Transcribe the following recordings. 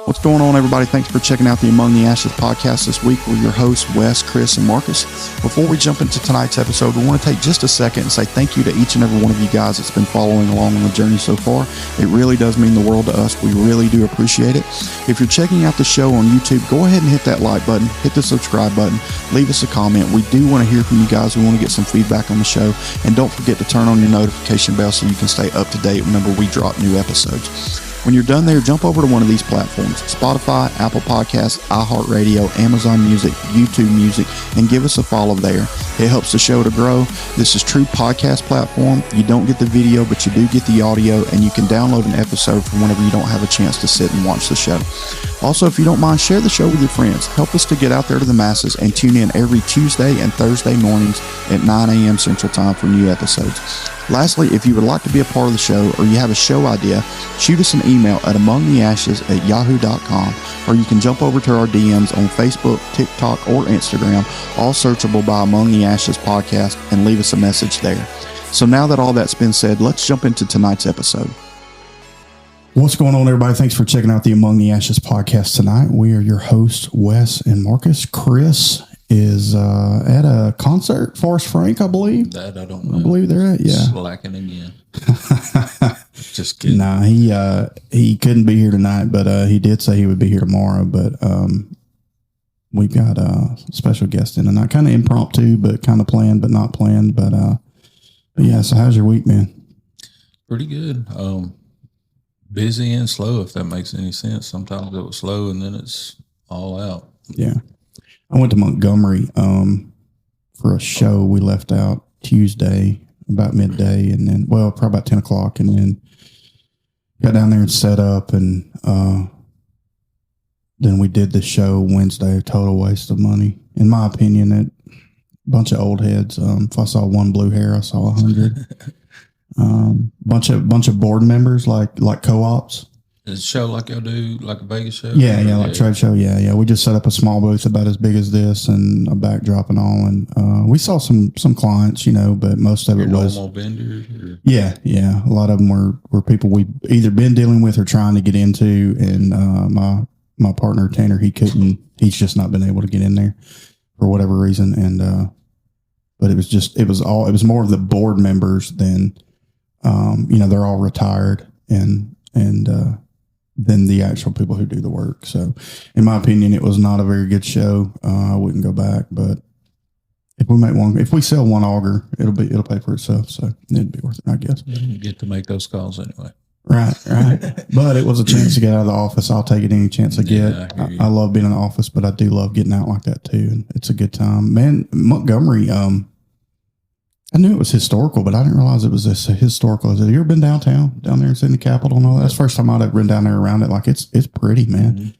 What's going on, everybody? Thanks for checking out the Among the Ashes podcast this week. We're your hosts, Wes, Chris, and Marcus. Before we jump into tonight's episode, we want to take just a second and say thank you to each and every one of you guys that's been following along on the journey so far. It really does mean the world to us. We really do appreciate it. If you're checking out the show on YouTube, go ahead and hit that like button, hit the subscribe button, leave us a comment. We do want to hear from you guys. We want to get some feedback on the show. And don't forget to turn on your notification bell so you can stay up to date whenever we drop new episodes. When you're done there, jump over to one of these platforms: Spotify, Apple Podcasts, iHeartRadio, Amazon Music, YouTube Music, and give us a follow there. It helps the show to grow. This is true podcast platform. You don't get the video, but you do get the audio, and you can download an episode for whenever you don't have a chance to sit and watch the show. Also, if you don't mind, share the show with your friends. Help us to get out there to the masses and tune in every Tuesday and Thursday mornings at 9 a.m. Central Time for new episodes. Lastly, if you would like to be a part of the show or you have a show idea, shoot us an email at amongtheashes@yahoo.com, or you can jump over to our DMs on Facebook, TikTok, or Instagram, all searchable by Among the Ashes Podcast, and leave us a message there. So now that all that's been said, let's jump into tonight's episode. What's going on, everybody? Thanks for checking out the Among the Ashes podcast tonight. We are your hosts, Wes and Marcus. Chris is at a concert, Forrest Frank, I believe. That I don't know. I believe they're at, yeah. Slacking again. Just kidding. Nah, he couldn't be here tonight, but he did say he would be here tomorrow. But we've got a special guest in tonight, kind of impromptu, but kind of planned, but not planned. But yeah. So how's your week, man? Pretty good. Busy and slow, if that makes any sense. Sometimes it was slow, and then it's all out. Yeah. I went to Montgomery for a show. We left out Tuesday about midday, and then, well, probably about 10 o'clock, and then got down there and set up, and then we did the show Wednesday. Total waste of money, in my opinion. A bunch of old heads. If I saw one blue hair, I saw 100. Bunch of board members, like co-ops. Is it a show like y'all do, like a Vegas show? Yeah, like trade show. Yeah. We just set up a small booth about as big as this and a backdrop and all. And we saw some clients, but most of it was normal vendors. Or? Yeah. A lot of them were people we've either been dealing with or trying to get into. And my partner Tanner, he's just not been able to get in there for whatever reason. And but it was more of the board members than they're all retired and than the actual people who do the work. So in my opinion, it was not a very good show. I wouldn't go back, but if we sell one auger, it'll pay for itself. So it'd be worth it, I guess. You get to make those calls anyway. Right. But it was a chance to get out of the office. I'll take it any chance I get. I love being in the office, but I do love getting out like that too. And it's a good time, man. Montgomery, I knew it was historical, but I didn't realize it was as historical as it. You ever been down there and seen the Capitol and all that? That's the first time I'd ever been down there around it. Like it's pretty, man. Mm-hmm.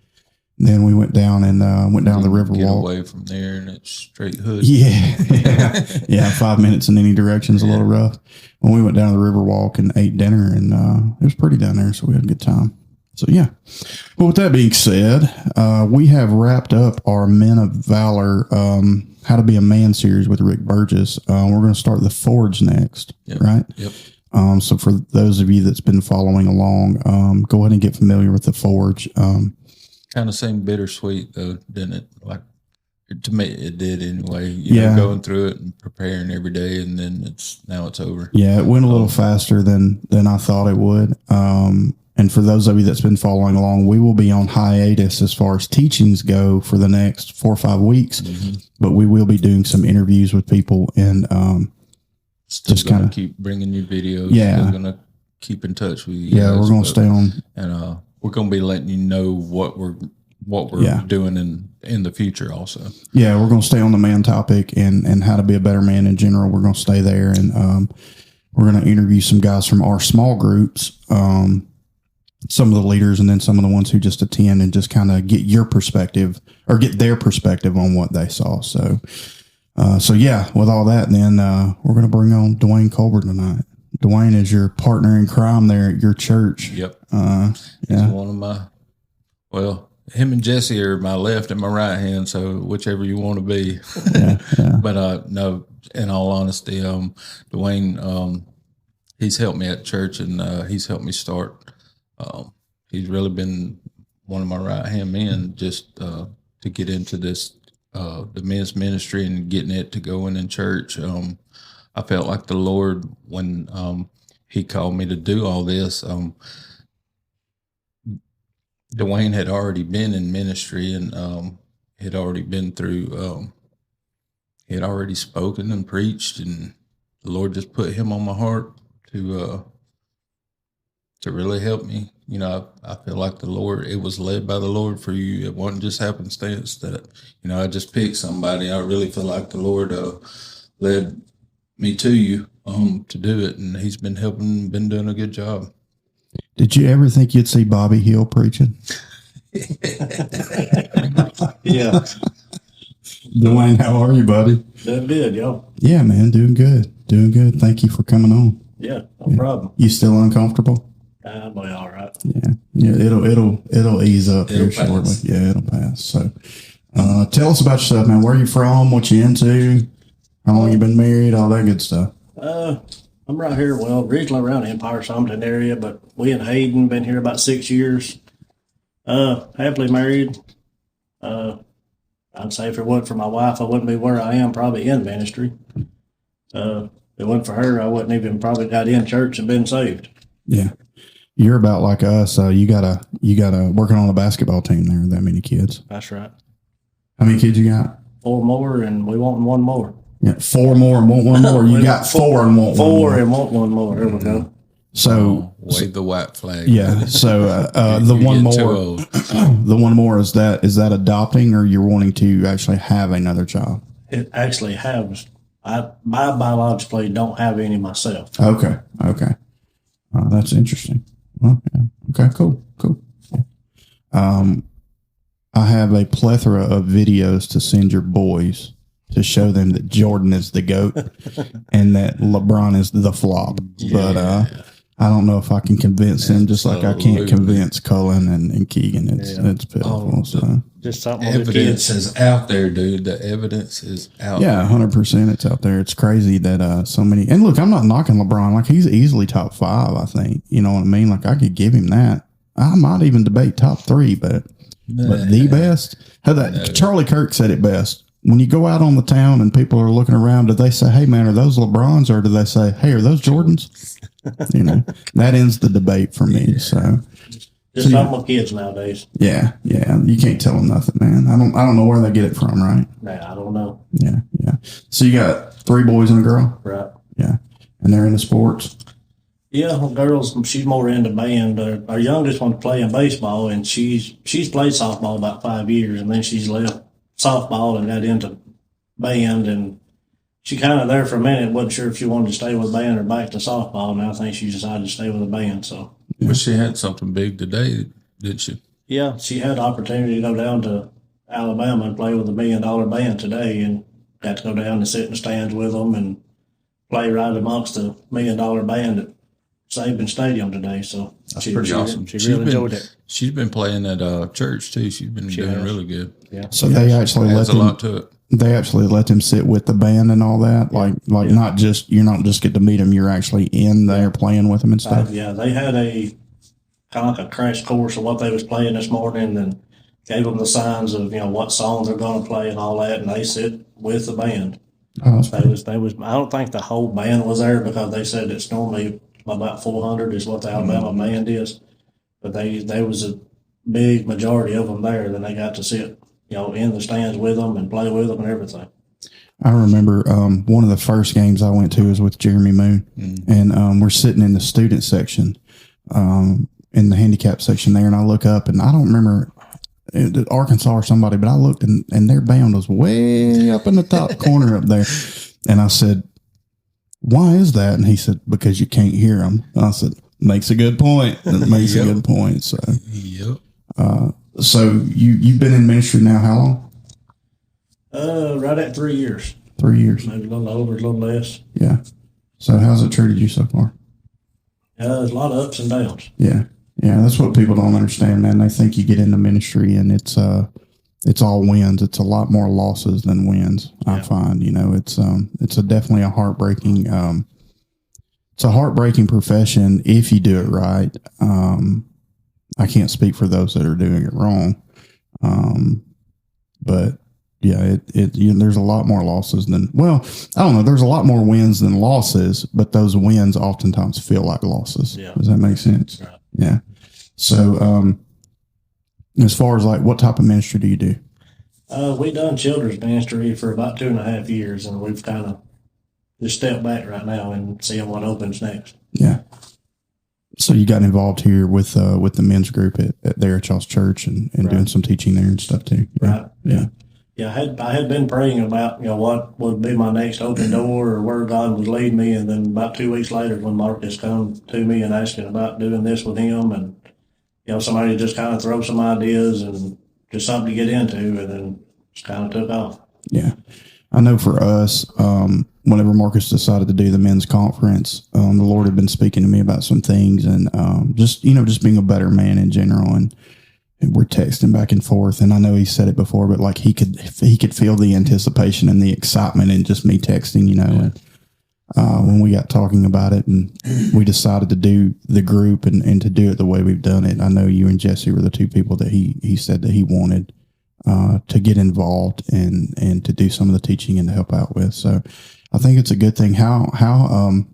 Then we went down and went down the river get walk. Away from there and it's straight hood. Yeah. 5 minutes in any direction is a little rough. When we went down the river walk and ate dinner, and it was pretty down there, so we had a good time. So yeah. But with that being said, we have wrapped up our Men of Valor How to Be a Man series with Rick Burgess. We're going to start the Forge next, right? Yep. So for those of you that's been following along, go ahead and get familiar with the Forge. Kind of seemed bittersweet though, didn't it? Like to me, it did anyway. Going through it and preparing every day, and then now it's over. Yeah, it went a little faster than I thought it would. And for those of you that's been following along, we will be on hiatus as far as teachings go for the next 4 or 5 weeks, but we will be doing some interviews with people and just kind of keep bringing you videos. Yeah, we're gonna keep in touch with you. Yeah, we're gonna stay on, and we're gonna be letting you know what we're doing in the future also. Yeah, we're gonna stay on the man topic and how to be a better man in general. We're gonna stay there, and we're gonna interview some guys from our small groups. Some of the leaders and then some of the ones who just attend and just kind of get your perspective or get their perspective on what they saw. So yeah, with all that, then we're going to bring on Dewayne Colburn tonight. Dewayne is your partner in crime there at your church. Yep. He's one of him and Jesse are my left and my right hand. So whichever you want to be. Yeah. But no, in all honesty, Dewayne, he's helped me at church and he's helped me start. He's really been one of my right-hand men just to get into this, the men's ministry and getting it to go in church. I felt like the Lord, when he called me to do all this, Dewayne had already been in ministry and had already been through, he had already spoken and preached, and the Lord just put him on my heart to really help me. You know, I feel like the Lord, it was led by the Lord for you. It wasn't just happenstance that, you know, I just picked somebody. I really feel like the Lord led me to you to do it, and he's been helping, been doing a good job. Did you ever think you'd see Bobby Hill preaching? Yeah. Dewayne, how are you, buddy? Doing good, yo. Yeah, man, doing good. Doing good. Thank you for coming on. Yeah, no problem. You still uncomfortable? I'll be all right. Yeah. It'll ease up here pass. shortly. Yeah, it'll pass. So, tell us about yourself, man. Where you from? What you into? How long you been married? All that good stuff. I'm right here, well, originally around Empire Summerton area, but we in Hayden, been here about 6 years. Happily married. I'd say if it wasn't for my wife, I wouldn't be where I am, probably in ministry. If it wasn't for her, I wouldn't even probably got in church and been saved. Yeah. You're about like us. You gotta working on a basketball team there. That many kids. That's right. How many kids you got? 4 more, and we want one more. Yeah, 4 more and want one more. You got 4 and want one more. 4 and want one more. There we go. So wave the white flag. yeah. So the one more, the one more is that adopting, or you're wanting to actually have another child? It actually has. I biologically don't have any myself. Okay. That's interesting. Well, yeah. Okay. Cool. Yeah. I have a plethora of videos to send your boys to show them that Jordan is the GOAT and that LeBron is the flop. Yeah. But I don't know if I can convince them, just like I can't convince Cullen and Keegan. It's pitiful. So just something. Evidence is out there, dude. The evidence is out there. Yeah, 100%. It's out there. It's crazy that so many. And look, I'm not knocking LeBron. Like, he's easily top 5. I think. You know what I mean? Like, I could give him that. I might even debate top 3, but the best. Charlie Kirk said it best. When you go out on the town and people are looking around, do they say, "Hey, man, are those LeBrons?" Or do they say, "Hey, are those Jordans?" You know, that ends the debate for me. Yeah. So, just something with kids nowadays. Yeah, you can't tell them nothing, man. I don't know where they get it from, right? Nah, I don't know. Yeah. So you got 3 boys and a girl, right? Yeah, and they're into sports. Yeah, well, girls, she's more into band. Our youngest one's playing baseball, and she's played softball about 5 years, and then she's left softball and got into band, and she kind of there for a minute, wasn't sure if she wanted to stay with band or back to softball, and I think she decided to stay with the band. So, but she had something big today, did she? Yeah, she had the opportunity to go down to Alabama and play with the $1 million band today, and got to go down and sit in the stands with them and play right amongst the $1 million band at Saban Stadium today. So that's pretty awesome. She really enjoyed it. She's been playing at church too. She's been doing really good. Yeah. So they actually let them, a lot to it. They actually let them sit with the band and all that. Like not just, you're not just get to meet them. You're actually in there playing with them and stuff. Yeah. They had a kind of like a crash course of what they was playing this morning, and gave them the signs of, what songs they're going to play and all that. And they sit with the band. Oh, they was, I don't think the whole band was there, because they said it's normally about 400 is what the Alabama band is, but they was a big majority of them there. Then they got to sit, in the stands with them and play with them and everything. I remember one of the first games I went to was with Jeremy Moon, and we're sitting in the student section, in the handicap section there, and I look up, and I don't remember Arkansas or somebody, but I looked, and their band was way up in the top corner up there, and I said, "Why is that?" And he said, "Because you can't hear them." I said, "Makes a good point." It makes a good point. So, so you've been in ministry now how long? Right at 3 years. 3 years. Maybe a little over, a little less. Yeah. So how's it treated you so far? There's a lot of ups and downs. Yeah. That's what people don't understand, man. They think you get into ministry and it's all wins. It's a lot more losses than wins. Yeah. I find, it's definitely a heartbreaking, it's a heartbreaking profession if you do it right. I can't speak for those that are doing it wrong. But yeah, there's a lot more losses than, well, I don't know. There's a lot more wins than losses, but those wins oftentimes feel like losses. Yeah. Does that make sense? Right. Yeah. So, as far as like, what type of ministry do you do? We've done children's ministry for about 2.5 years, and we've kind of just stepped back right now and seeing what opens next. Yeah. So you got involved here with the men's group at there at y'all's church and right. doing some teaching there and stuff too. Yeah. Right. Yeah. Yeah. I had been praying about, what would be my next open door or where God would lead me. And then about 2 weeks later, when Marcus come to me and asking about doing this with him, and, somebody just kind of throw some ideas and just something to get into, and then just kind of took off. Yeah. I know for us, whenever Marcus decided to do the men's conference, the Lord had been speaking to me about some things, and just being a better man in general. And we're texting back and forth. And I know he said it before, but like he could feel the anticipation and the excitement in just me texting, Yeah. And when we got talking about it, and we decided to do the group and to do it the way we've done it. I know you and Jesse were the two people that he said that he wanted to get involved and to do some of the teaching and to help out with. So I think it's a good thing. And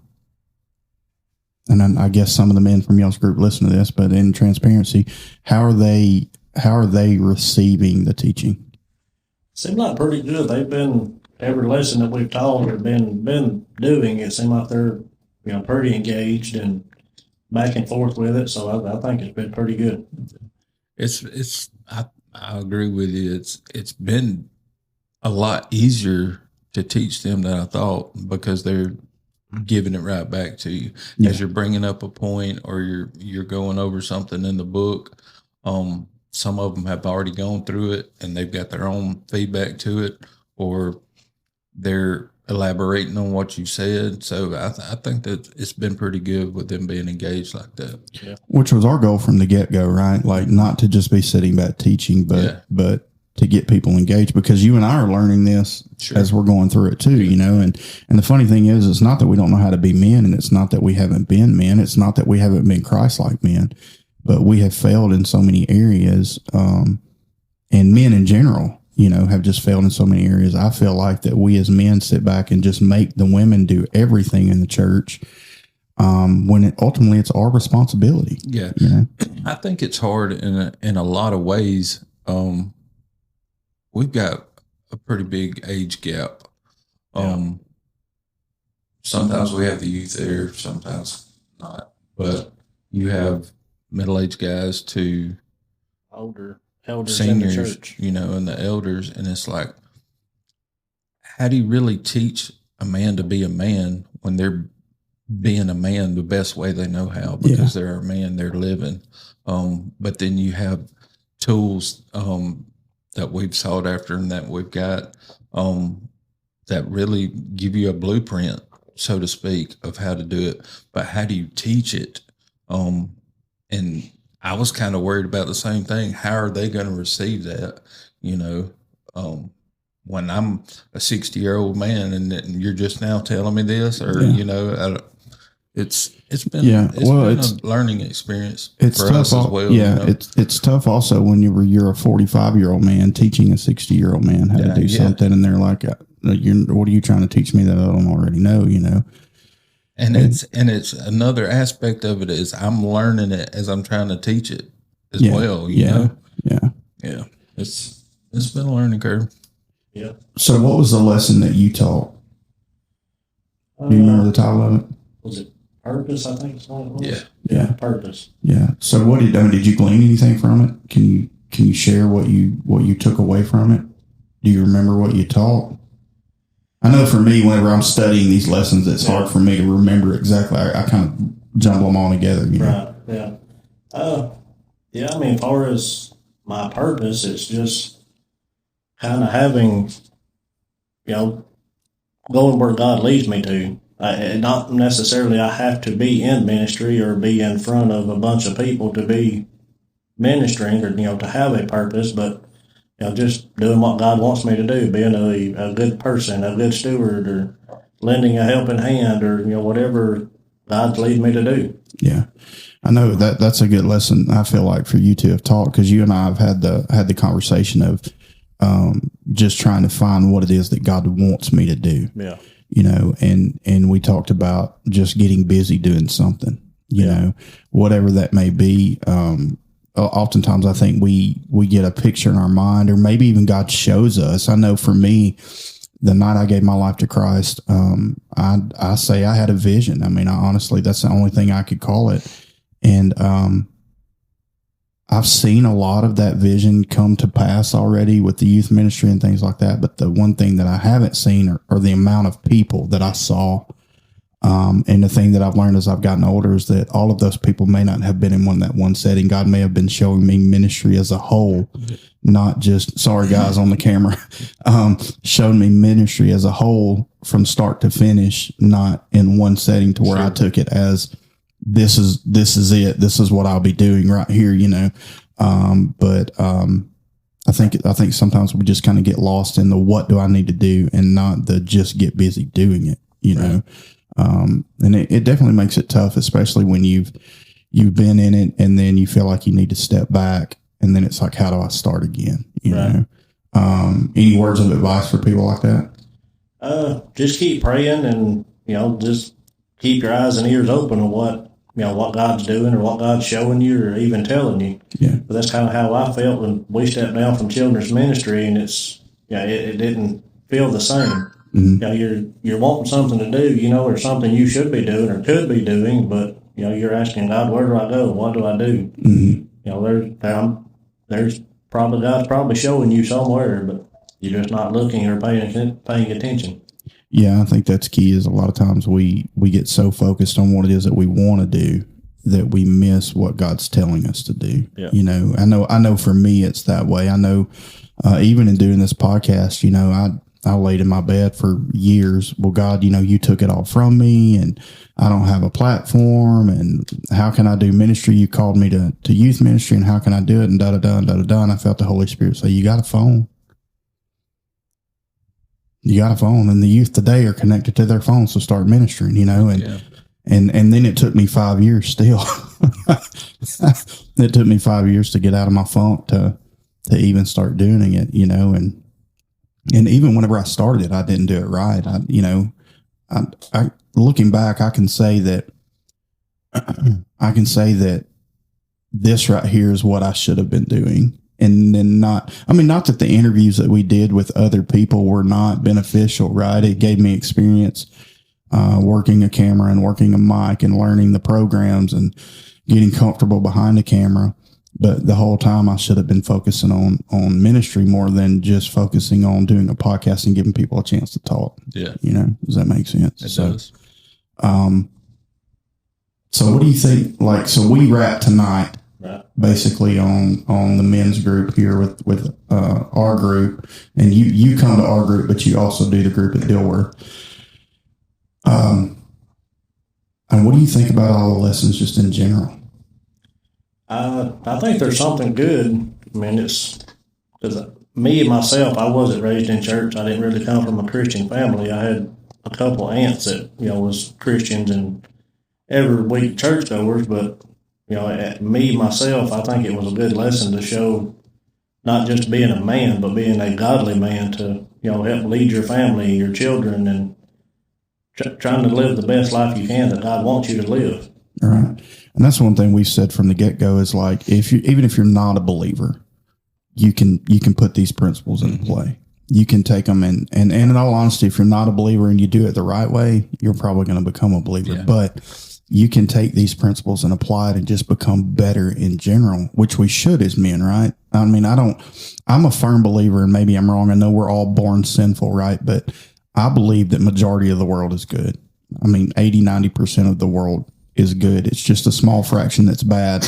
then I guess some of the men from y'all's group listen to this, but in transparency, how are they receiving the teaching? Seems like pretty good. They've been, every lesson that we've taught or been doing, it seems like they're, pretty engaged and back and forth with it. So I think it's been pretty good. I agree with you. It's been a lot easier to teach them than I thought, because they're giving it right back to you as you're bringing up a point, or you're going over something in the book. Some of them have already gone through it and they've got their own feedback to it, or they're elaborating on what you said. So I think that it's been pretty good with them being engaged like that. Yeah. Which was our goal from the get-go, right? Like, not to just be sitting back teaching, but to get people engaged, because you and I are learning this as we're going through it too, and the funny thing is, it's not that we don't know how to be men, and it's not that we haven't been men. It's not that we haven't been Christ-like men, but we have failed in so many areas. And men in general, have just failed in so many areas. I feel like that we as men sit back and just make the women do everything in the church, when ultimately it's our responsibility. Yeah. I think it's hard in a lot of ways. We've got a pretty big age gap. Sometimes we have the youth there, sometimes not. But you have middle-aged guys to older elders seniors, in the church, and the elders. And it's like, how do you really teach a man to be a man when they're being a man the best way they know how, because they're a man, they're living. But then you have tools that we've sought after and that we've got that really give you a blueprint, so to speak, of how to do it. But how do you teach it? And I was kind of worried about the same thing. How are they going to receive that? When I'm a 60-year-old man and you're just now telling me this, or it's been a learning experience. It's for tough us as well. Yeah, it's tough also when you're a 45-year-old man teaching a 60-year-old man how to do something, and they're like, "What are you trying to teach me that I don't already know?" And it's another aspect of it is I'm learning it as I'm trying to teach it as well. Yeah. It's been a learning curve. Yeah. So, what was the lesson that you taught? Do you remember the title of it? Was it Purpose? I think it's what it was. Yeah. Purpose. Yeah. So, what did you glean anything from it? Can you share what you took away from it? Do you remember what you taught? I know for me, whenever I'm studying these lessons, it's hard for me to remember exactly. I kind of jumble them all together. Right. Yeah. I mean, as far as my purpose, it's just kind of having, going where God leads me to. Not necessarily I have to be in ministry or be in front of a bunch of people to be ministering, or, to have a purpose, but, just doing what God wants me to do, being a good person, a good steward, or lending a helping hand, or, whatever God's leading me to do. Yeah. I know that's a good lesson. I feel like for you to have taught, because you and I have had the conversation of just trying to find what it is that God wants me to do. Yeah. And we talked about just getting busy doing something, whatever that may be. Oftentimes I think we get a picture in our mind, or maybe even God shows us. I know for me, the night I gave my life to Christ, I say I had a vision. I mean, honestly, that's the only thing I could call it. And I've seen a lot of that vision come to pass already with the youth ministry and things like that. But the one thing that I haven't seen are the amount of people that I saw. And the thing that I've learned as I've gotten older is that all of those people may not have been in that one setting. God may have been showing me ministry as a whole, not just, sorry guys on the camera, showed me ministry as a whole from start to finish, not in one setting to where I took it as this is it. This is what I'll be doing right here, But I think sometimes we just kind of get lost in the what do I need to do and not the just get busy doing it, know. And it definitely makes it tough, especially when you've been in it and then you feel like you need to step back, and then it's like, how do I start again? You know? Any words of advice for people like that? Just keep praying and, just keep your eyes and ears open to what God's doing or what God's showing you or even telling you. Yeah. But that's kind of how I felt when we stepped down from children's ministry, and it didn't feel the same. Mm-hmm. You're wanting something to do, or something you should be doing or could be doing, but you're asking God, where do I go? What do I do? Mm-hmm. There's probably God's probably showing you somewhere, but you're just not looking or paying attention. Yeah, I think that's key. Is a lot of times we get so focused on what it is that we want to do that we miss what God's telling us to do. Yeah. I know for me it's that way. I know even in doing this podcast, I laid in my bed for years. Well, God, you took it all from me, and I don't have a platform, and how can I do ministry? You called me to youth ministry, and how can I do it? And da-da-da, and da-da-da. And I felt the Holy Spirit say, you got a phone. You got a phone, and the youth today are connected to their phones, so start ministering, and then it took me 5 years still. It took me 5 years to get out of my funk to even start doing it, and even whenever I started it, I didn't do it right. I looking back, I can say that this right here is what I should have been doing. And then not that the interviews that we did with other people were not beneficial, right? It gave me experience working a camera and working a mic and learning the programs and getting comfortable behind the camera. But the whole time I should have been focusing on ministry more than just focusing on doing a podcast and giving people a chance to talk. Yeah. Does that make sense? It does. So what do you think? So we wrap tonight. Right. Basically on the men's group here with our group, and you come to our group, but you also do the group at Dilworth. And what do you think about all the lessons just in general? I think there's something good. I mean, it's because me myself, I wasn't raised in church. I didn't really come from a Christian family. I had a couple aunts that was Christians and every week churchgoers, but me, myself, I think it was a good lesson to show not just being a man, but being a godly man to, help lead your family, your children, and trying to live the best life you can that God wants you to live. All right. And that's one thing we've said from the get-go is even if you're not a believer, you can put these principles into play. You can take them and in all honesty, if you're not a believer and you do it the right way, you're probably going to become a believer. Yeah. But you can take these principles and apply it and just become better in general, which we should as men, right? I mean, I'm a firm believer, and maybe I'm wrong. I know we're all born sinful, right? But I believe that majority of the world is good. I mean, 80-90% of the world is good. It's just a small fraction that's bad.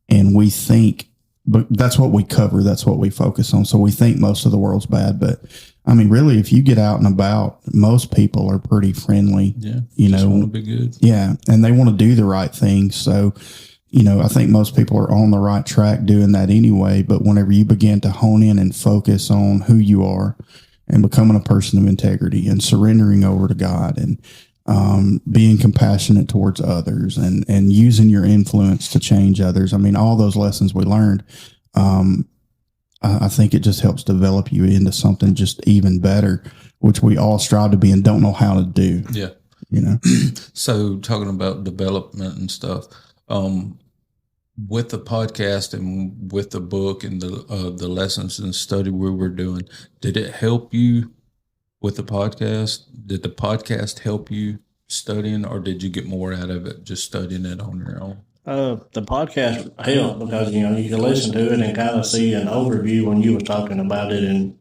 And we think, but that's what we cover. That's what we focus on. So we think most of the world's bad, but I mean, really, if you get out and about, most people are pretty friendly. Yeah, just want to be good. Yeah, and they want to do the right thing. So, I think most people are on the right track doing that anyway. But whenever you begin to hone in and focus on who you are and becoming a person of integrity and surrendering over to God and being compassionate towards others, and using your influence to change others. I mean, all those lessons we learned, I think it just helps develop you into something just even better, which we all strive to be and don't know how to do. Yeah. You know? So talking about development and stuff, with the podcast and with the book and the lessons and study we were doing, did it help you with the podcast? Did the podcast help you studying, or did you get more out of it just studying it on your own? The podcast helped because, you can listen to it and kind of see an overview when you were talking about it, and,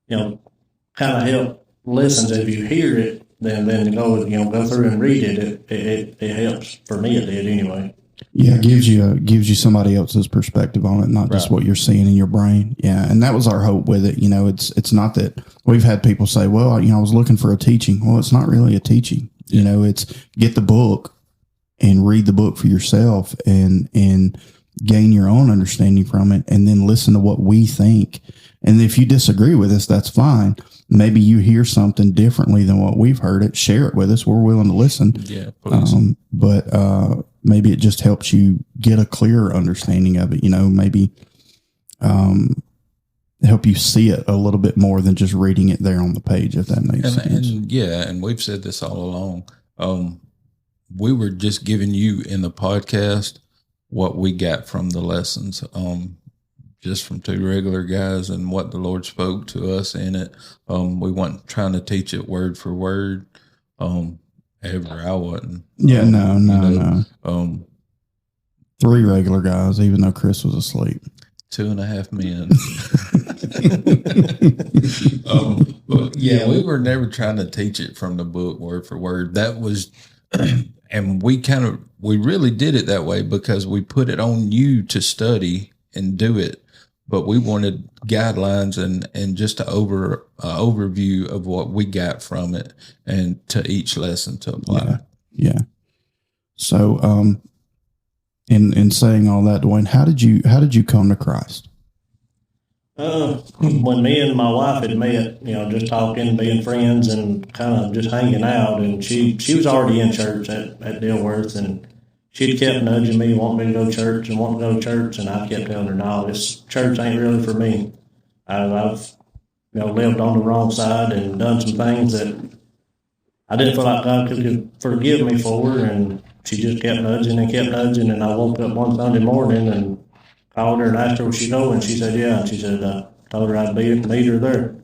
kind of help listen to. If you hear it, then go through and read it. It helps. For me, it did anyway. Yeah, it gives you somebody else's perspective on it, not just what you're seeing in your brain. Yeah, and that was our hope with it. It's not that we've had people say, well, I was looking for a teaching. Well, it's not really a teaching. It's get the book and read the book for yourself and gain your own understanding from it, and then listen to what we think. And if you disagree with us, that's fine. Maybe you hear something differently than what we've heard it. Share it with us. We're willing to listen. Yeah, please. But maybe it just helps you get a clearer understanding of it. Maybe help you see it a little bit more than just reading it there on the page, if that makes sense. And we've said this all along. We were just giving you in the podcast what we got from the lessons, just from two regular guys and what the Lord spoke to us in it. We weren't trying to teach it word for word. Ever, I wasn't. Yeah, no. 3 regular guys, even though Chris was asleep. 2.5 men. But yeah, we were never trying to teach it from the book word for word. That was, and we really did it that way because we put it on you to study and do it. But we wanted guidelines and just an overview of what we got from it, and to each lesson to apply. Yeah. So, in saying all that, Dewayne, how did you come to Christ? When me and my wife had met, just talking, being friends, and kind of just hanging out, and she was already in church at Dilworth, and she'd kept nudging me, wanting me to go to church, and I kept telling her, no, this church ain't really for me. I've lived on the wrong side and done some things that I didn't feel like God could forgive me for, and she just kept nudging, and I woke up one Sunday morning and called her and asked her where she go, and she said, yeah, and she said, told her I'd meet her there.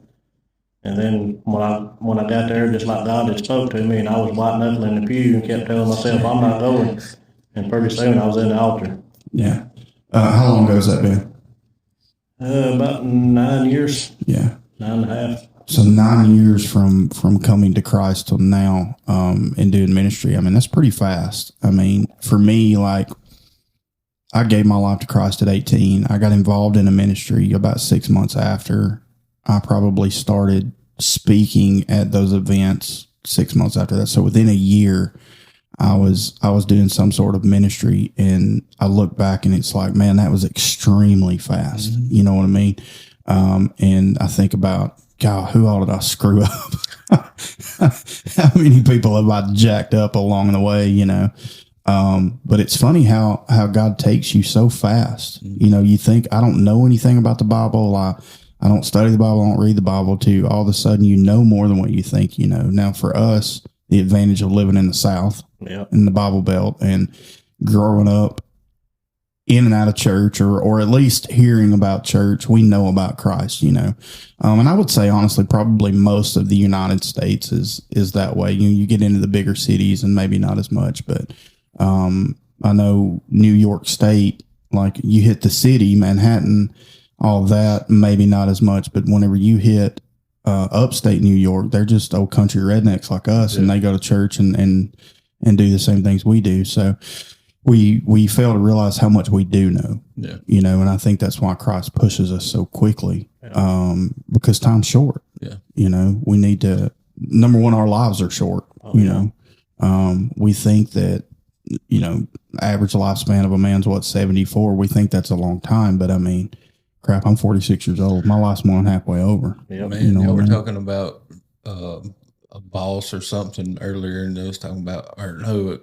And then when I got there, just like God had spoke to me, and I was white knuckling in the pew and kept telling myself, I'm not going. And pretty soon I was in the altar. Yeah. How long ago has that been? About 9 years. Yeah. 9.5. So 9 years from coming to Christ till now, and doing ministry. I mean, that's pretty fast. I mean, for me, like, I gave my life to Christ at 18. I got involved in a ministry about 6 months after. I probably started speaking at those events 6 months after that. So within a year, I was doing some sort of ministry, and I look back and it's like, man, that was extremely fast. Mm-hmm. You know what I mean? And I think about, God, who all did I screw up? How many people have I jacked up along the way, But it's funny how God takes you so fast. Mm-hmm. You think, I don't know anything about the Bible. I don't study the Bible. I don't read the Bible too. All of a sudden, you know more than what you think you know. Now, for us, the advantage of living in the South, in the Bible Belt, and growing up in and out of church, or at least hearing about church, we know about Christ, And I would say, honestly, probably most of the United States is that way. You get into the bigger cities and maybe not as much, but I know New York State, like you hit the city, Manhattan, all that, maybe not as much, but whenever you hit upstate New York, they're just old country rednecks like us, and they go to church and do the same things we do. So we fail to realize how much we do know, and I think that's why Christ pushes us so quickly, because time's short. We need to, number one, our lives are short. We think that, average lifespan of a man's 74. We think that's a long time, but I mean, crap, I'm 46 years old. My life's more than halfway over. Yeah, man. We're talking about a boss or something earlier, and they was talking about, or no, it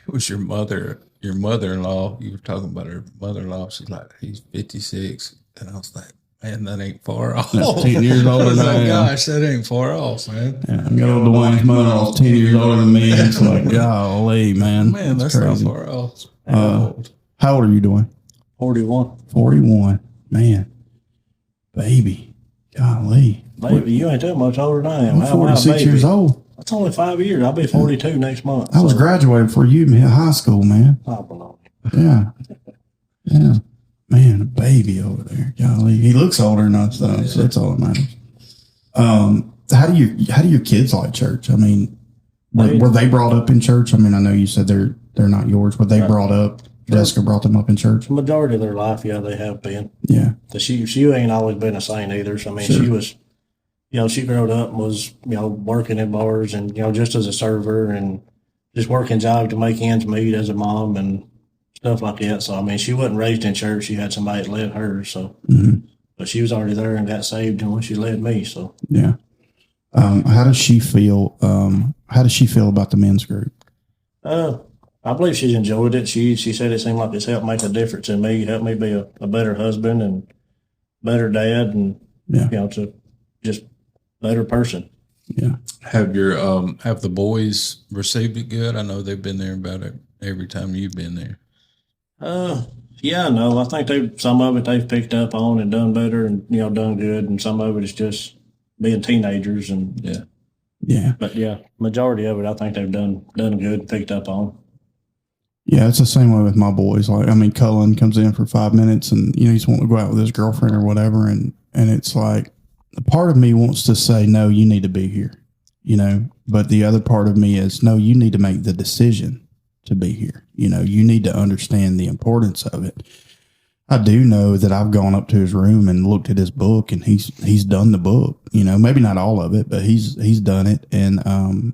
was your mother-in-law. You were talking about her mother-in-law. She's like, he's 56, and I was like, man, that ain't far off. That's 10 years older than I am. Gosh, that ain't far off, man. Yeah, I got old Dwayne's mother-in-law's 10 years older than me. It's like, golly, man. Man, that's crazy. not far off. How old are you, Dwayne? 41. 41. Man. Baby. Golly. Baby, you ain't that much older than I am. I'm 46 years old. That's only 5 years. I'll be 42 next month. I was graduating before you in high school, man. I belong. Yeah. Yeah. Man, a baby over there. Golly. He looks older than us, though, so that's all that matters. How do your kids like church? I mean, were they brought up in church? I mean, I know you said they're not yours. Were they brought up? Jessica brought them up in church? The majority of their life, yeah, they have been. Yeah. She ain't always been a saint either. So, I mean, she was, she grew up and was, working in bars and, just as a server and just working jobs to make ends meet as a mom and stuff like that. So, I mean, she wasn't raised in church. She had somebody that led her. So, but she was already there and got saved and when she led me. So, yeah. How does she feel? How does she feel about the men's group? I believe she's enjoyed it. She said it seemed like it's helped make a difference in me, helped me be a better husband and better dad and, to just better person. Yeah. Have the boys received it good? I know they've been there about every time you've been there. Yeah, no, I think some of it they've picked up on and done better and, done good. And some of it is just being teenagers and yeah. But majority of it, I think they've done good and picked up on. Yeah, it's the same way with my boys. Like, I mean, Cullen comes in for 5 minutes and, he's wanting to go out with his girlfriend or whatever. And it's like, the part of me wants to say, no, you need to be here, but the other part of me is, no, you need to make the decision to be here. You need to understand the importance of it. I do know that I've gone up to his room and looked at his book and he's done the book, maybe not all of it, but he's done it. And,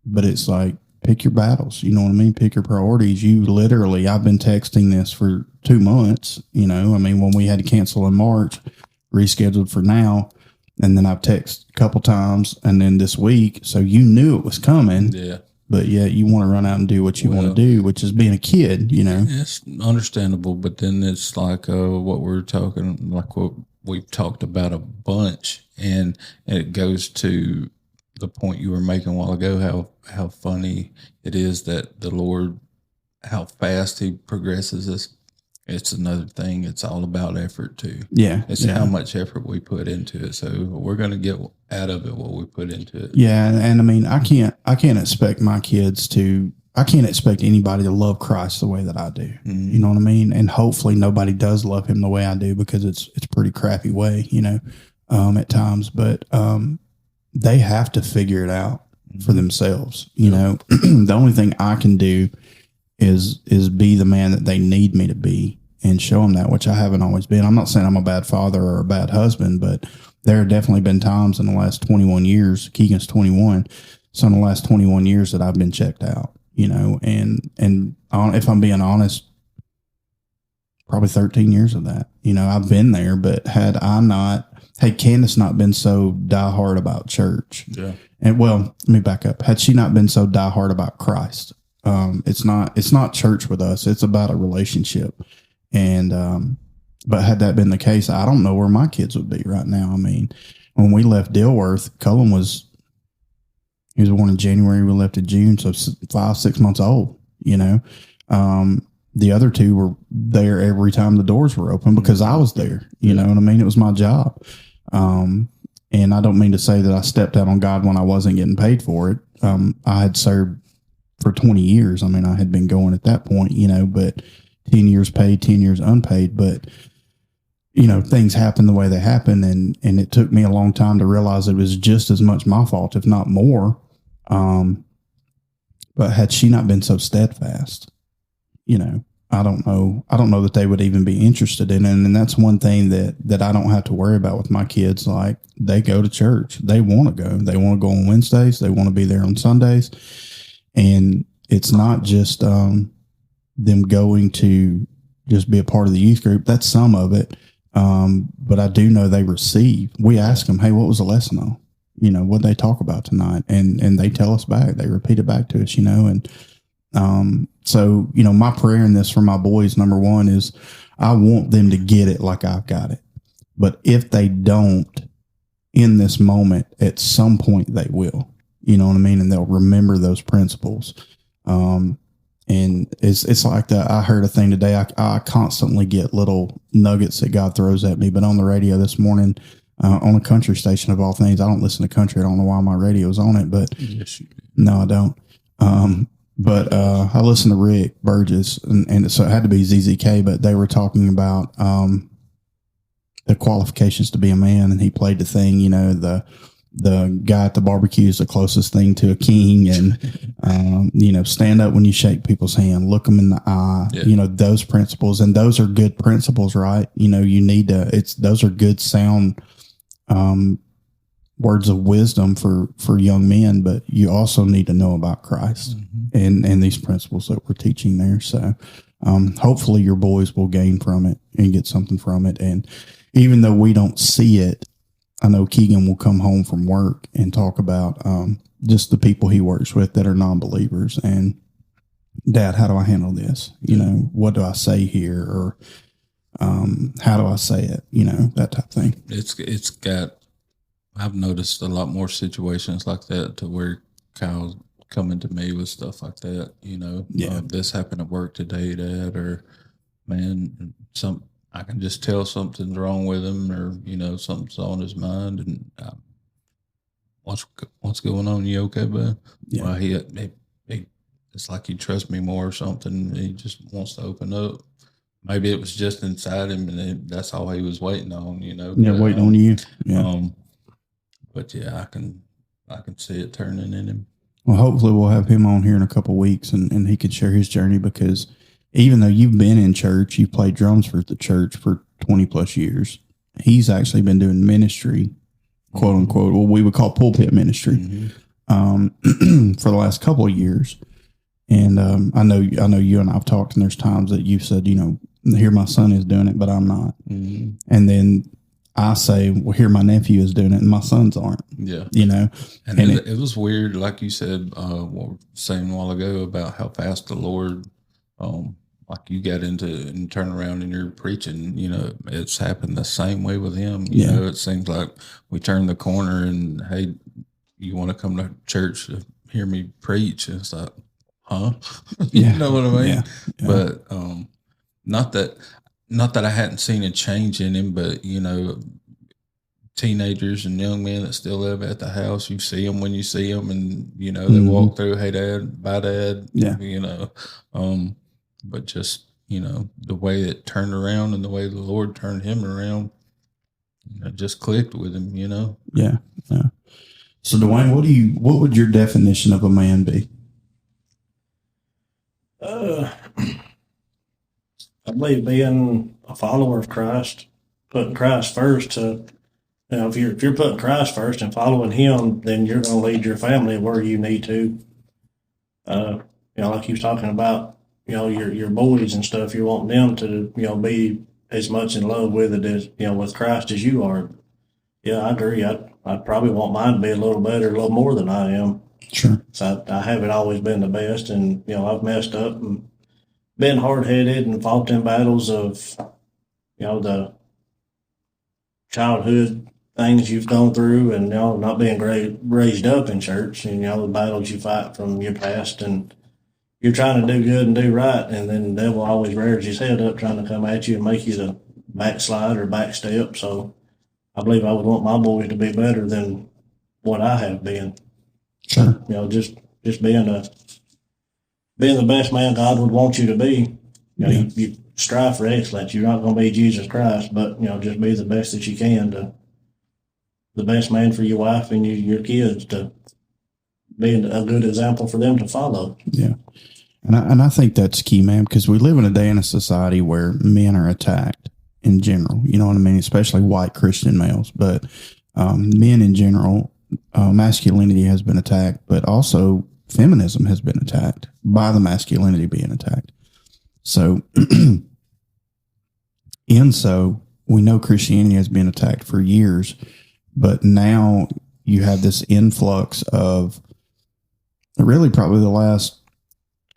but it's like, pick your battles. You know what I mean? Pick your priorities. I've been texting this for 2 months, I mean, when we had to cancel in March, rescheduled for now. And then I've texted a couple times and then this week. So you knew it was coming. Yeah. But yet you want to run out and do what you want to do, which is being a kid, It's understandable. But then it's like what we're talking, like what we've talked about a bunch. And it goes to the point you were making a while ago, how funny it is that the Lord, how fast he progresses us. It's another thing. It's all about effort too. Yeah. It's how much effort we put into it. So we're going to get out of it what we put into it. Yeah. And I mean, I can't expect my kids I can't expect anybody to love Christ the way that I do. You know what I mean? And hopefully nobody does love him the way I do because it's a pretty crappy way, at times, but, they have to figure it out for themselves. The only thing I can do is be the man that they need me to be and show them that, which I haven't always been. I'm not saying I'm a bad father or a bad husband, but there have definitely been times in the last 21 years, Keegan's 21. So in the last 21 years that I've been checked out, and if I'm being honest, probably 13 years of that, I've been there, but had Candace not been so diehard about church, and well, let me back up. Had she not been so diehard about Christ, it's not church with us. It's about a relationship. And, but had that been the case, I don't know where my kids would be right now. I mean, when we left Dilworth, Cullen he was born in January. We left in June. So 5-6 months old, the other two were there every time the doors were open because I was there, you know what I mean? It was my job. And I don't mean to say that I stepped out on God when I wasn't getting paid for it. I had served for 20 years. I mean, I had been going at that point, but 10 years paid, 10 years unpaid. But, things happen the way they happen. And it took me a long time to realize it was just as much my fault, if not more. But had she not been so steadfast, I don't know that they would even be interested in it. And that's one thing that I don't have to worry about with my kids. Like, they go to church. They want to go. They want to go on Wednesdays. They want to be there on Sundays. And it's not just them going to just be a part of the youth group. That's some of it. But I do know they receive. We ask them, hey, what was the lesson on? what they talk about tonight? And they tell us back, they repeat it back to us, and, so, my prayer in this for my boys, number one, is I want them to get it like I've got it. But if they don't in this moment, at some point they will, you know what I mean? And they'll remember those principles. And it's like that. I heard a thing today. I constantly get little nuggets that God throws at me, but on the radio this morning, on a country station of all things, I don't listen to country. I don't know why my radio's on it, but yes, you do. No, I don't. But I listened to Rick Burgess, and so it had to be ZZK, but they were talking about the qualifications to be a man, and he played the thing, the guy at the barbecue is the closest thing to a king, and stand up when you shake people's hand, look them in the eye, those principles, and those are good principles, right? You need to. Those are good sound words of wisdom for young men, but you also need to know about Christ and these principles that we're teaching there. So hopefully your boys will gain from it and get something from it. And even though we don't see it, I know Keegan will come home from work and talk about just the people he works with that are non-believers. And Dad, how do I handle this? What do I say here? Or how do I say it? That type of thing. It's got, I've noticed a lot more situations like that to where Kyle's coming to me with stuff like that. This happened at work today, Dad, or man, I can just tell something's wrong with him, or something's on his mind, and what's going on? You okay, bud? Yeah. Well, he it's like he trusts me more or something. He just wants to open up. Maybe it was just inside him, and that's all he was waiting on. Yeah, waiting on you. Yeah. But yeah, I can see it turning in him. Well, hopefully we'll have him on here in a couple of weeks, and he can share his journey, because even though you've been in church, you played drums for the church for 20 plus years. He's actually been doing ministry, quote unquote, what we would call pulpit ministry, for the last couple of years. And I know you and I've talked, and there's times that you've said, here my son is doing it, but I'm not. Mm-hmm. And then I say, well, here my nephew is doing it, and my sons aren't. Yeah. And it was weird, like you said, what we were saying a while ago about how fast the Lord, like you got into and turn around and you're preaching, it's happened the same way with him. It seems like we turn the corner and, hey, you want to come to church to hear me preach? And it's like, huh? You know what I mean? Yeah. Yeah. But not that I hadn't seen a change in him, but teenagers and young men that still live at the house, you see them when you see them, and they walk through, hey Dad, bye Dad, but just the way it turned around and the way the Lord turned him around, it just clicked with him. Yeah. So Dewayne, what would your definition of a man be? I believe being a follower of Christ, putting Christ first. If you're putting Christ first and following Him, then you're going to lead your family where you need to. Like you was talking about, your boys and stuff. You want them to, be as much in love with it as with Christ as you are. Yeah, I agree. I'd probably want mine to be a little better, a little more than I am. Sure. So I haven't always been the best, and I've messed up and been hard-headed and fought in battles of, the childhood things you've gone through, and not being raised up in church, and the battles you fight from your past, and you're trying to do good and do right, and then the devil always rears his head up trying to come at you and make you to backslide or backstep. So I believe I would want my boys to be better than what I have been. Sure. Just being the best man God would want you to be. You strive for excellence. You're not going to be Jesus Christ, but just be the best that you can, to the best man for your wife and your kids, to be a good example for them to follow. Yeah. And I think that's key, man, because we live in a day in a society where men are attacked in general. You know what I mean? Especially white Christian males, but men in general, masculinity has been attacked, but also feminism has been attacked by the masculinity being attacked. So, we know Christianity has been attacked for years, but now you have this influx of really probably the last,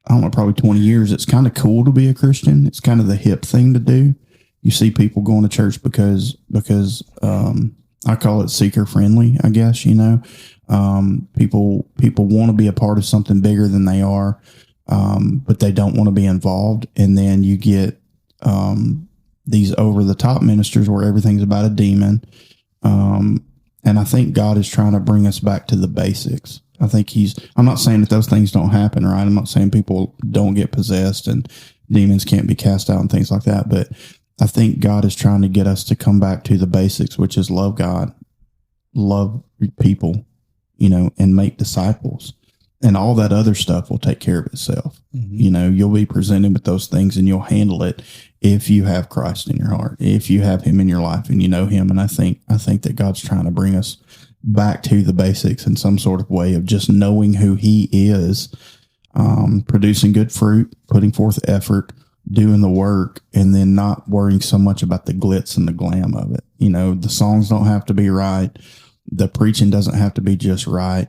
I don't know, probably 20 years. It's kind of cool to be a Christian. It's kind of the hip thing to do. You see people going to church because I call it seeker friendly, I guess, people want to be a part of something bigger than they are, but they don't want to be involved. And then you get these over the top ministers where everything's about a demon. And I think God is trying to bring us back to the basics. I think I'm not saying that those things don't happen, right? I'm not saying people don't get possessed and demons can't be cast out and things like that. But I think God is trying to get us to come back to the basics, which is love God, love people, and make disciples. And all that other stuff will take care of itself. Mm-hmm. You'll be presented with those things and you'll handle it if you have Christ in your heart, if you have him in your life and you know him. And I think that God's trying to bring us back to the basics in some sort of way of just knowing who he is, producing good fruit, putting forth effort, doing the work, and then not worrying so much about the glitz and the glam of it. The songs don't have to be right. The preaching doesn't have to be just right.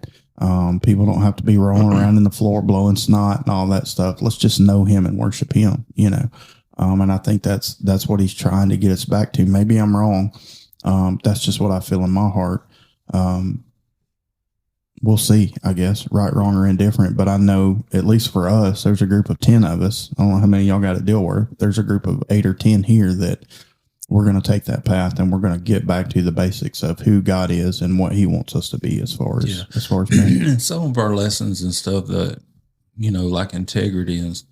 People don't have to be rolling around in the floor blowing snot and all that stuff. Let's just know him and worship him, and I think that's what he's trying to get us back to. Maybe I'm wrong. That's just what I feel in my heart. We'll see, I guess, right, wrong, or indifferent. But I know, at least for us, there's a group of 10 of us. I don't know how many y'all got to deal with. There's a group of 8 or 10 here that we're going to take that path and we're going to get back to the basics of who God is and what he wants us to be as far as men. Some of our lessons and stuff that, like integrity, and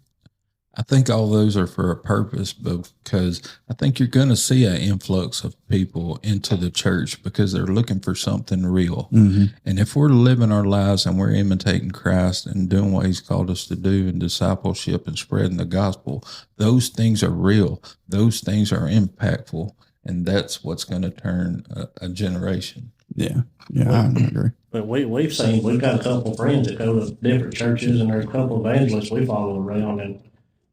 I think all those are for a purpose, because I think you're going to see an influx of people into the church because they're looking for something real. Mm-hmm. And if we're living our lives and we're imitating Christ and doing what he's called us to do in discipleship and spreading the gospel, those things are real. Those things are impactful. And that's what's going to turn a generation. Yeah, I agree. But we've got a couple of friends that go to different churches, and there's a couple of evangelists we follow around, and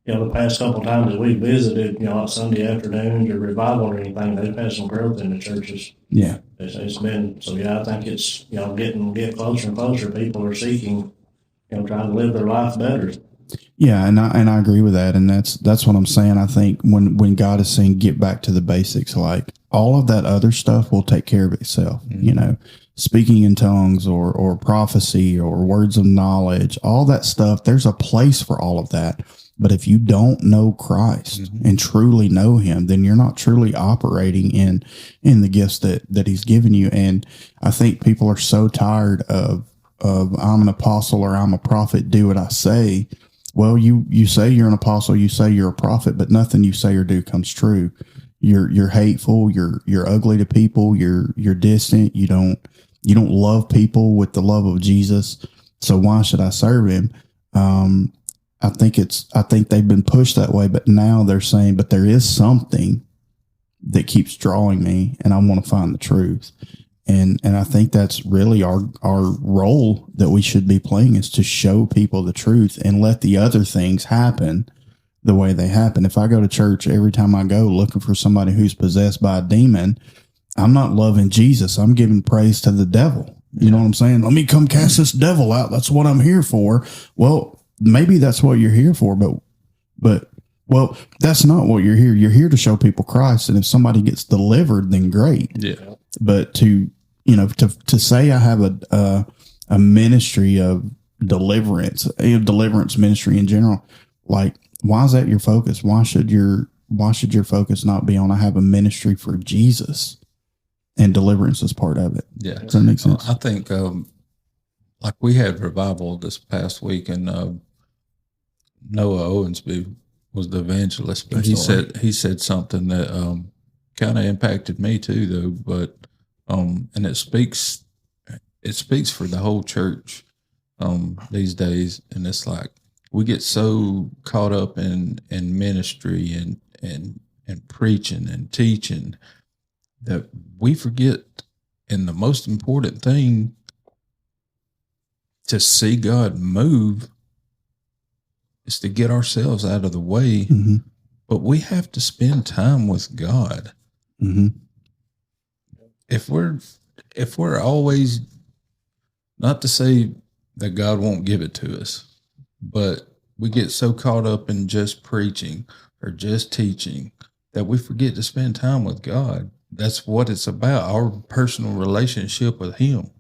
the past couple of times that we visited, like Sunday afternoons or revival or anything, they've had some growth in the churches. Yeah. It's been, so I think it's, get closer and closer. People are seeking, trying to live their life better. Yeah. And I agree with that. And that's what I'm saying. I think when God is saying, get back to the basics, like all of that other stuff will take care of itself, mm-hmm. Speaking in tongues or prophecy or words of knowledge, all that stuff, there's a place for all of that. But if you don't know Christ mm-hmm. and truly know him, then you're not truly operating in the gifts that he's given you. And I think people are so tired of I'm an apostle or I'm a prophet, do what I say. Well, you say you're an apostle, you say you're a prophet, but nothing you say or do comes true. You're hateful, you're ugly to people, you're distant, you don't love people with the love of Jesus. So why should I serve him? I think they've been pushed that way, but now they're saying, but there is something that keeps drawing me and I want to find the truth. And I think that's really our role that we should be playing, is to show people the truth and let the other things happen the way they happen. If I go to church every time I go looking for somebody who's possessed by a demon, I'm not loving Jesus. I'm giving praise to the devil. You know what I'm saying? Let me come cast this devil out. That's what I'm here for. Well, maybe that's what you're here for, but that's not what you're here. You're here to show people Christ. And if somebody gets delivered, then great. Yeah. But to say I have a ministry of deliverance, deliverance ministry in general, like, why is that your focus? Why should your focus not be on, I have a ministry for Jesus and deliverance is part of it? Yeah. Does that make sense? I think, like we had revival this past week, and Noah Owensby was the evangelist, but he said something that kind of impacted me too, though. But and it speaks for the whole church these days, and it's like we get so caught up in ministry and preaching and teaching that we forget, and the most important thing to see God move is to get ourselves out of the way. Mm-hmm. But we have to spend time with God. Mm-hmm. If we're always Not to say that God won't give it to us, but we get so caught up in just preaching or just teaching that we forget to spend time with God. That's what it's about, our personal relationship with Him.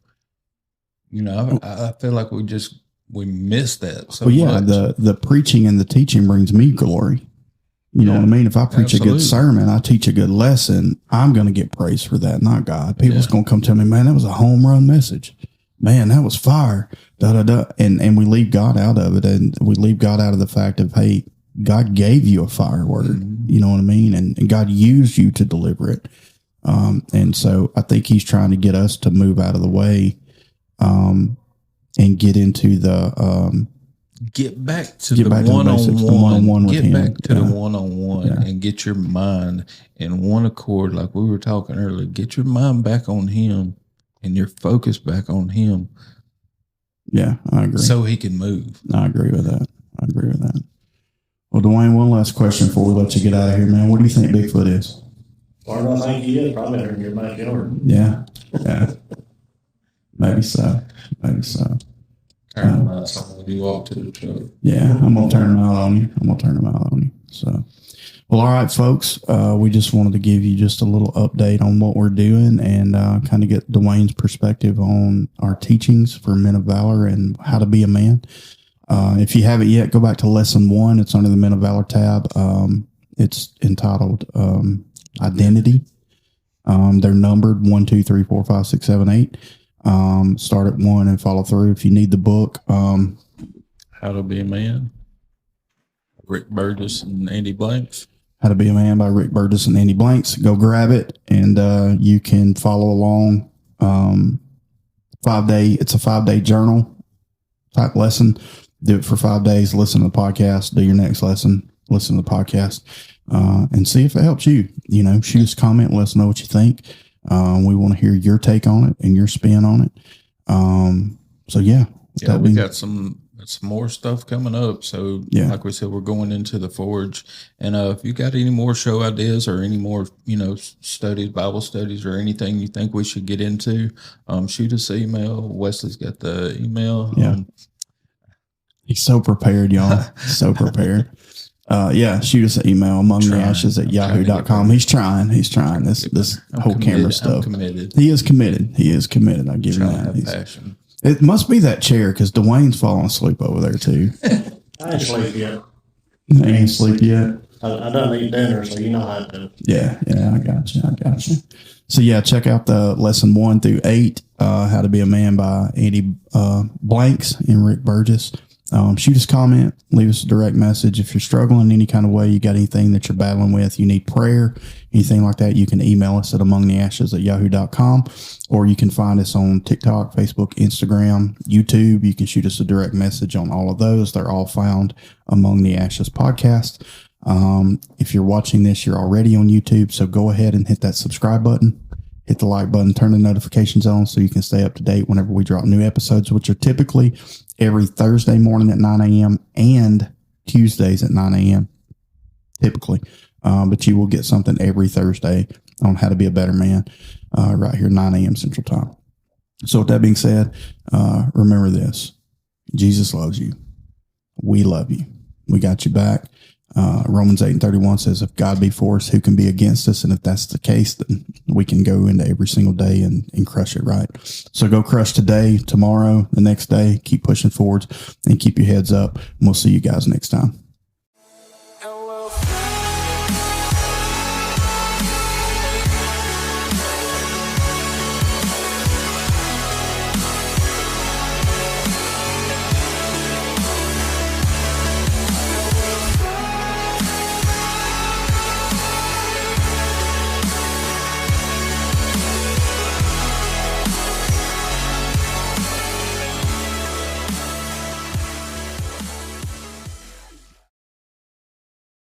You know, I feel like we miss that so much. The preaching and the teaching brings me glory. You know what I mean? If I preach a good sermon, I teach a good lesson, I'm going to get praise for that, not God. People's going to come tell me, man, that was a home run message. Man, that was fire. Da, da, da. And we leave God out of it. And we leave God out of the fact of, hey, God gave you a fire word. Mm-hmm. You know what I mean? And God used you to deliver it. And so I think He's trying to get us to move out of the way and get into the get back to the one-on-one. Get back to the one-on-one and get your mind in one accord, like we were talking earlier. Get your mind back on Him and your focus back on Him. Yeah, I agree. So He can move. I agree with that. Well, Dewayne, one last question before we let you get out of here, man. What do you think Bigfoot is? Far as I think he is, probably in your backyard. Yeah. Maybe so. Turn them out when you walk to the truck. Yeah, I'm going to turn them out on you. So, well, all right, folks. We just wanted to give you just a little update on what we're doing and kind of get Dewayne's perspective on our teachings for Men of Valor and how to be a man. If you haven't yet, go back to lesson 1. It's under the Men of Valor tab. It's entitled Identity. They're numbered 1, 2, 3, 4, 5, 6, 7, 8. Start at 1 and follow through. If you need the book, How to Be a Man, Rick Burgess and Andy Blanks. How to Be a Man by Rick Burgess and Andy Blanks. Go grab it, and you can follow along. 5-day. It's a 5-day journal type lesson. Do it for 5 days. Listen to the podcast. Do your next lesson. Listen to the podcast, and see if it helps you. You know, shoot us a comment. Let us know what you think. We want to hear your take on it and your spin on it. So we got some more stuff coming up. So like we said, we're going into the Forge, and if you got any more show ideas or any more, studies, Bible studies, or anything you think we should get into, shoot us an email. Wesley's got the email. Yeah. He's so prepared, y'all. So prepared. Shoot us an email, amongtheashes@yahoo.com. He's trying this whole camera stuff. He is committed. I'll give him that. Passion. It must be that chair, because Dwayne's falling asleep over there too. I ain't sleep yet. I ain't sleep yet. I done eat dinner, so you know how to do it. Yeah, I got you. So check out the lesson 1 through 8, How to Be a Man by Andy Blanks and Rick Burgess. Shoot us a comment, leave us a direct message. If you're struggling in any kind of way, you got anything that you're battling with, you need prayer, anything like that, you can email us at amongtheashes@yahoo.com, or you can find us on TikTok, Facebook, Instagram, YouTube. You can shoot us a direct message on all of those. They're all found Among the Ashes podcast. If you're watching this, you're already on YouTube, so go ahead and hit that subscribe button. Hit the like button, turn the notifications on so you can stay up to date whenever we drop new episodes, which are typically every Thursday morning at 9 a.m. and Tuesdays at 9 a.m. typically. But you will get something every Thursday on how to be a better man right here, 9 a.m. Central Time. So with that being said, remember this. Jesus loves you. We love you. We got you back. Romans 8:31 says, if God be for us, who can be against us? And if that's the case, then we can go into every single day and crush it, right? So go crush today, tomorrow, the next day. Keep pushing forwards and keep your heads up. And we'll see you guys next time.